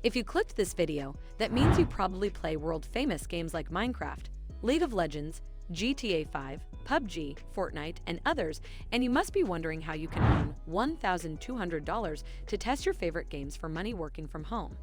If you clicked this video, that means you probably play world-famous games like Minecraft, League of Legends, GTA 5, PUBG, Fortnite, and others, and you must be wondering how you can earn $1,200 to test your favorite games for money working from home.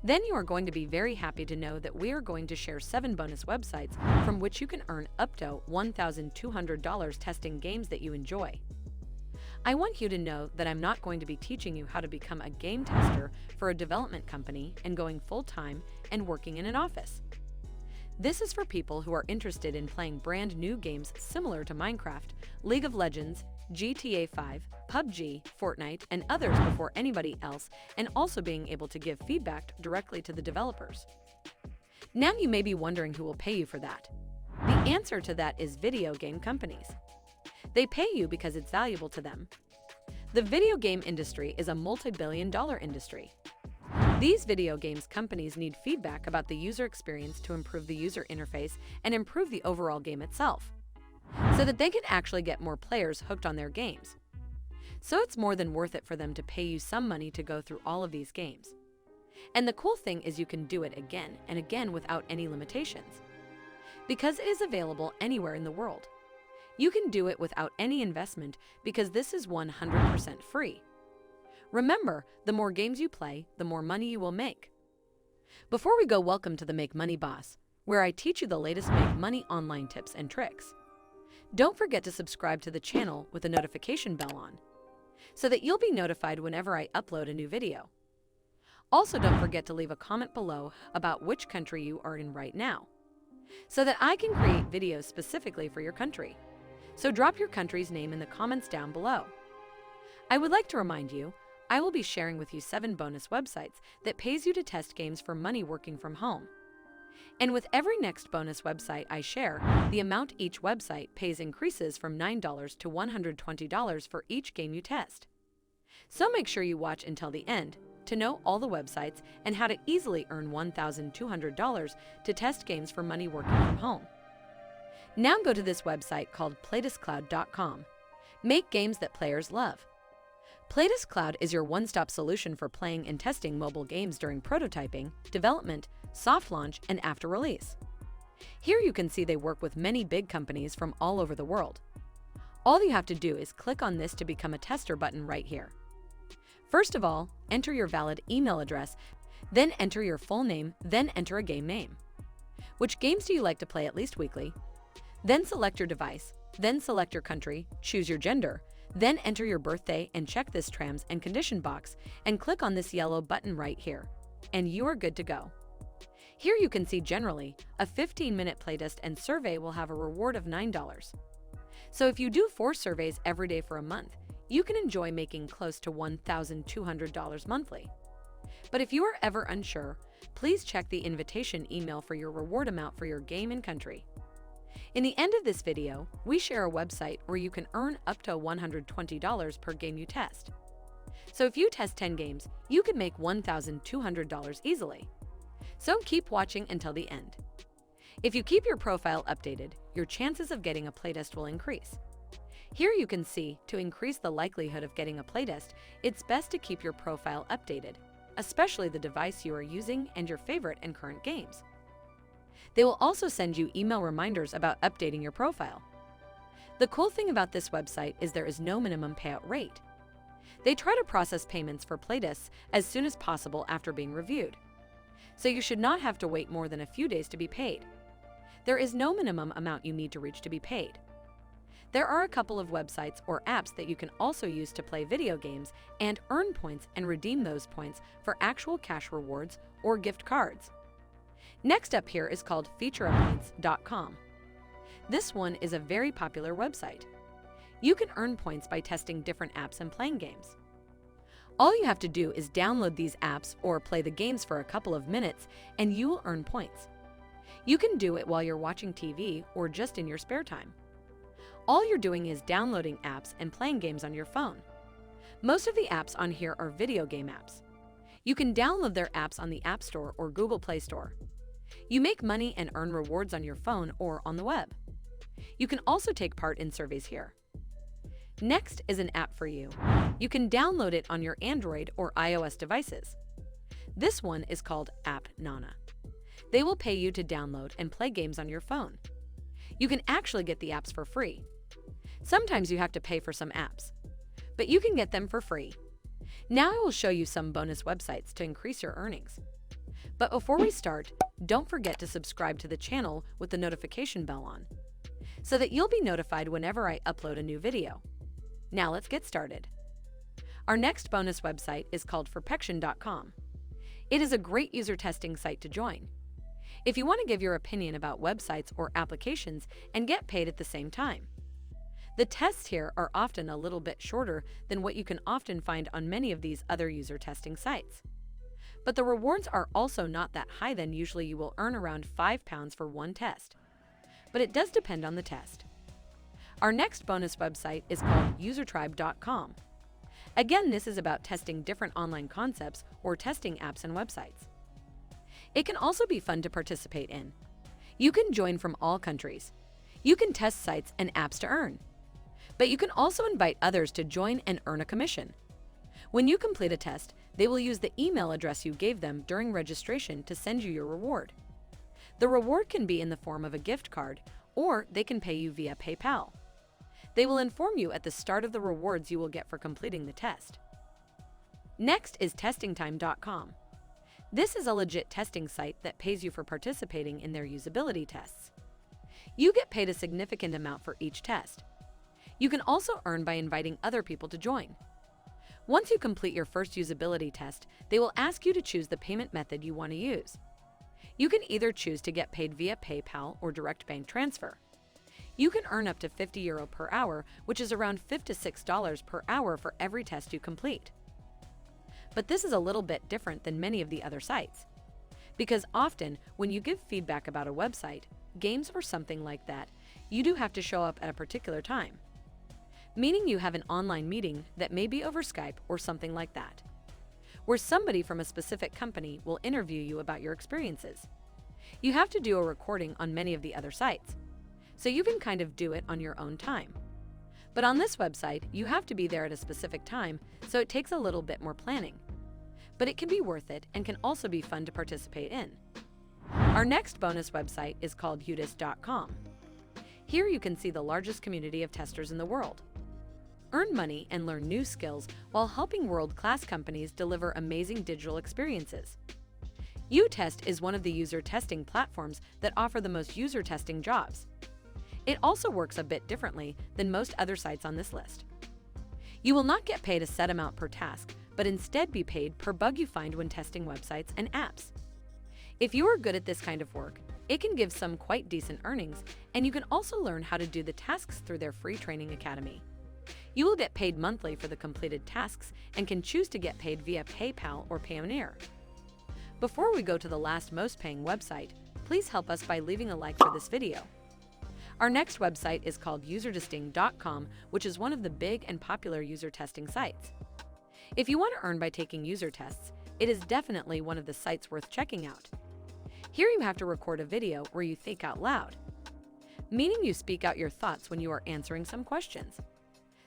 Then you are going to be very happy to know that we are going to share 7 bonus websites from which you can earn up to $1,200 testing games that you enjoy. I want you to know that I'm not going to be teaching you how to become a game tester for a development company and going full-time and working in an office. This is for people who are interested in playing brand new games similar to Minecraft, League of Legends, GTA 5, PUBG, Fortnite, and others before anybody else, and also being able to give feedback directly to the developers. Now you may be wondering who will pay you for that. The answer to that is video game companies. They pay you because it's valuable to them. The video game industry is a multi-billion-dollar industry. These video games companies need feedback about the user experience to improve the user interface and improve the overall game itself, so that they can actually get more players hooked on their games. So it's more than worth it for them to pay you some money to go through all of these games. And the cool thing is you can do it again and again without any limitations, because it is available anywhere in the world. You can do it without any investment because this is 100% free. Remember, the more games you play, the more money you will make. Before we go, welcome to the Make Money Boss, where I teach you the latest make money online tips and tricks. Don't forget to subscribe to the channel with the notification bell on, so that you'll be notified whenever I upload a new video. Also, don't forget to leave a comment below about which country you are in right now, so that I can create videos specifically for your country. So drop your country's name in the comments down below. I would like to remind you, I will be sharing with you 7 bonus websites that pays you to test games for money working from home. And with every next bonus website I share, the amount each website pays increases from $9 to $120 for each game you test. So make sure you watch until the end to know all the websites and how to easily earn $1,200 to test games for money working from home. Now go to this website called PlayDiskCloud.com. Make games that players love. PlayDiskCloud is your one-stop solution for playing and testing mobile games during prototyping, development, soft launch, and after release. Here you can see they work with many big companies from all over the world. All you have to do is click on this to become a tester button right here. First of all, enter your valid email address, then enter your full name, then enter a game name. Which games do you like to play at least weekly? Then select your device, then select your country, choose your gender, then enter your birthday and check this terms and condition box and click on this yellow button right here, and you are good to go. Here you can see generally, a 15-minute playtest and survey will have a reward of $9. So if you do 4 surveys every day for a month, you can enjoy making close to $1,200 monthly. But if you are ever unsure, please check the invitation email for your reward amount for your game and country. In the end of this video, we share a website where you can earn up to $120 per game you test. So if you test 10 games, you can make $1,200 easily. So keep watching until the end. If you keep your profile updated, your chances of getting a playtest will increase. Here you can see, to increase the likelihood of getting a playtest, it's best to keep your profile updated, especially the device you are using and your favorite and current games. They will also send you email reminders about updating your profile. The cool thing about this website is there is no minimum payout rate. They try to process payments for playtests as soon as possible after being reviewed, so you should not have to wait more than a few days to be paid. There is no minimum amount you need to reach to be paid. There are a couple of websites or apps that you can also use to play video games and earn points and redeem those points for actual cash rewards or gift cards. Next up here is called featurepoints.com. This one is a very popular website. You can earn points by testing different apps and playing games. All you have to do is download these apps or play the games for a couple of minutes and you will earn points. You can do it while you're watching TV or just in your spare time. All you're doing is downloading apps and playing games on your phone. Most of the apps on here are video game apps. You can download their apps on the App Store or Google Play Store. You make money and earn rewards on your phone or on the web. You can also take part in surveys here. Next is an app for you. You can download it on your Android or iOS devices. This one is called App Nana. They will pay you to download and play games on your phone. You can actually get the apps for free. Sometimes you have to pay for some apps, but you can get them for free. Now I will show you some bonus websites to increase your earnings. But before we start, don't forget to subscribe to the channel with the notification bell on, so that you'll be notified whenever I upload a new video. Now let's get started. Our next bonus website is called Perfection.com. It is a great user testing site to join if you want to give your opinion about websites or applications and get paid at the same time. The tests here are often a little bit shorter than what you can often find on many of these other user testing sites. But the rewards are also not that high, then usually you will earn around £5 for one test. But it does depend on the test. Our next bonus website is called usertribe.com. Again, this is about testing different online concepts or testing apps and websites. It can also be fun to participate in. You can join from all countries. You can test sites and apps to earn. But you can also invite others to join and earn a commission. When you complete a test, they will use the email address you gave them during registration to send you your reward. The reward can be in the form of a gift card, or they can pay you via PayPal. They will inform you at the start of the rewards you will get for completing the test. Next is testingtime.com. This is a legit testing site that pays you for participating in their usability tests. You get paid a significant amount for each test. You can also earn by inviting other people to join. Once you complete your first usability test, they will ask you to choose the payment method you want to use. You can either choose to get paid via PayPal or direct bank transfer. You can earn up to €50 per hour, which is around $5 to $6 per hour for every test you complete. But this is a little bit different than many of the other sites, because often when you give feedback about a website, games or something like that, you do have to show up at a particular time, meaning you have an online meeting that may be over Skype or something like that, where somebody from a specific company will interview you about your experiences. You have to do a recording on many of the other sites, so you can kind of do it on your own time. But on this website, you have to be there at a specific time, so it takes a little bit more planning. But it can be worth it and can also be fun to participate in. Our next bonus website is called Udis.com. Here you can see the largest community of testers in the world. Earn money and learn new skills while helping world-class companies deliver amazing digital experiences. UTest is one of the user testing platforms that offer the most user testing jobs. It also works a bit differently than most other sites on this list. You will not get paid a set amount per task, but instead be paid per bug you find when testing websites and apps. If you are good at this kind of work, it can give some quite decent earnings, and you can also learn how to do the tasks through their free training academy. You will get paid monthly for the completed tasks and can choose to get paid via PayPal or Payoneer. Before we go to the last most paying website, please help us by leaving a like for this video. Our next website is called userdisting.com, which is one of the big and popular user testing sites. If you want to earn by taking user tests, it is definitely one of the sites worth checking out. Here you have to record a video where you think out loud, meaning you speak out your thoughts when you are answering some questions.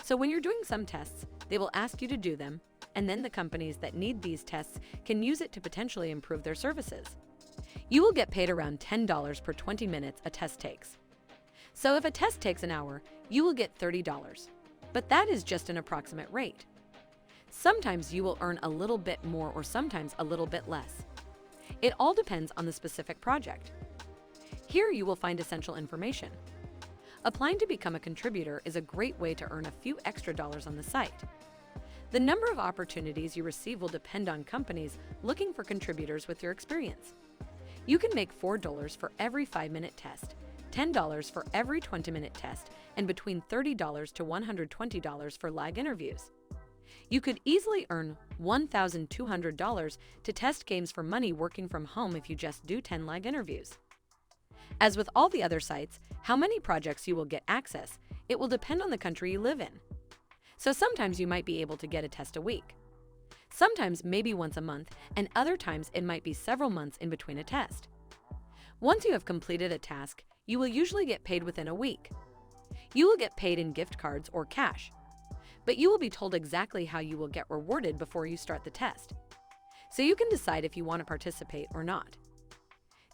So when you're doing some tests, they will ask you to do them, and then the companies that need these tests can use it to potentially improve their services. You will get paid around $10 per 20 minutes a test takes. So if a test takes an hour, you will get $30, but that is just an approximate rate. Sometimes you will earn a little bit more or sometimes a little bit less. It all depends on the specific project. Here you will find essential information. Applying to become a contributor is a great way to earn a few extra dollars on the site. The number of opportunities you receive will depend on companies looking for contributors with your experience. You can make $4 for every 5-minute test, $10 for every 20-minute test, and between $30 to $120 for live interviews. You could easily earn $1,200 to test games for money working from home if you just do 10 live interviews. As with all the other sites, how many projects you will get access, it will depend on the country you live in. So sometimes you might be able to get a test a week. Sometimes maybe once a month, and other times it might be several months in between a test. Once you have completed a task, you will usually get paid within a week. You will get paid in gift cards or cash, but you will be told exactly how you will get rewarded before you start the test. so you can decide if you want to participate or not.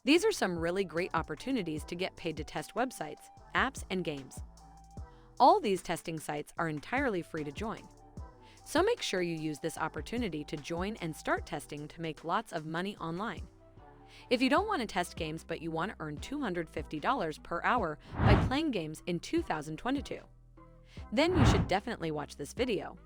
These are some really great opportunities to get paid to test websites, apps, and games. All these testing sites are entirely free to join. So make sure you use this opportunity to join and start testing to make lots of money online. If you don't want to test games but you want to earn $250 per hour by playing games in 2022, then you should definitely watch this video.